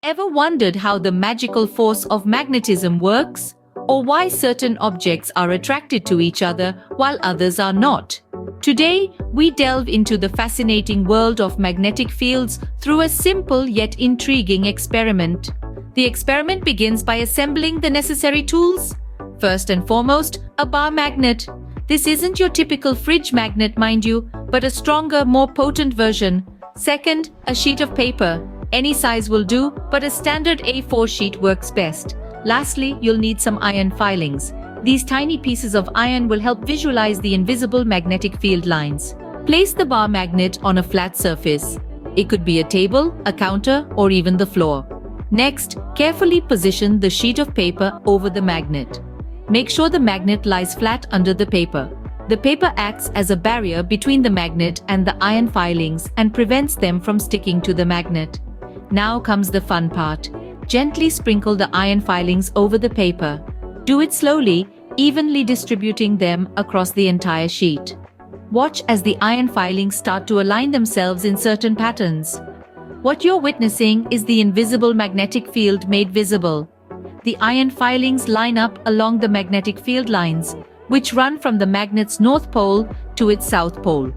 Ever wondered how the magical force of magnetism works? Or why certain objects are attracted to each other while others are not? Today, we delve into the fascinating world of magnetic fields through a simple yet intriguing experiment. The experiment begins by assembling the necessary tools. First and foremost, a bar magnet. This isn't your typical fridge magnet, mind you, but a stronger, more potent version. Second, a sheet of paper. Any size will do, but a standard A4 sheet works best. Lastly, you'll need some iron filings. These tiny pieces of iron will help visualize the invisible magnetic field lines. Place the bar magnet on a flat surface. It could be a table, a counter, or even the floor. Next, carefully position the sheet of paper over the magnet. Make sure the magnet lies flat under the paper. The paper acts as a barrier between the magnet and the iron filings and prevents them from sticking to the magnet. Now comes the fun part. Gently sprinkle the iron filings over the paper. Do it slowly, evenly distributing them across the entire sheet. Watch as the iron filings start to align themselves in certain patterns. What you're witnessing is the invisible magnetic field made visible. The iron filings line up along the magnetic field lines, which run from the magnet's north pole to its south pole.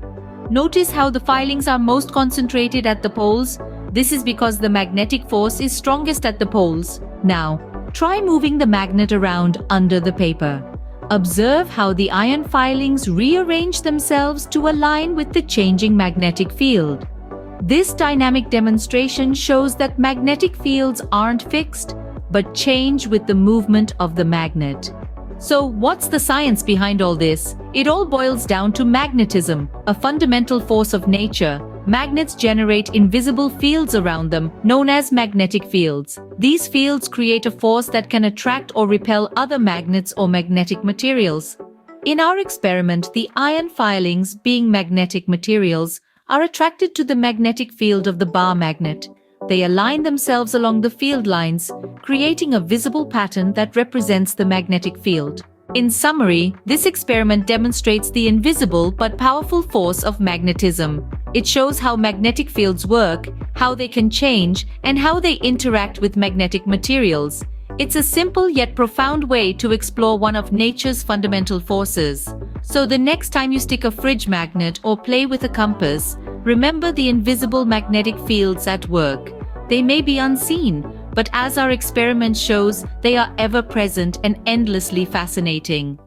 Notice how the filings are most concentrated at the poles. This is because the magnetic force is strongest at the poles. Now, try moving the magnet around under the paper. Observe how the iron filings rearrange themselves to align with the changing magnetic field. This dynamic demonstration shows that magnetic fields aren't fixed, but change with the movement of the magnet. So, what's the science behind all this? It all boils down to magnetism, a fundamental force of nature. Magnets generate invisible fields around them, known as magnetic fields. These fields create a force that can attract or repel other magnets or magnetic materials. In our experiment, the iron filings, being magnetic materials, are attracted to the magnetic field of the bar magnet. They align themselves along the field lines, creating a visible pattern that represents the magnetic field. In summary, this experiment demonstrates the invisible but powerful force of magnetism. It shows how magnetic fields work, how they can change, and how they interact with magnetic materials. It's a simple yet profound way to explore one of nature's fundamental forces. So the next time you stick a fridge magnet or play with a compass, remember the invisible magnetic fields at work. They may be unseen, but as our experiment shows, they are ever present and endlessly fascinating.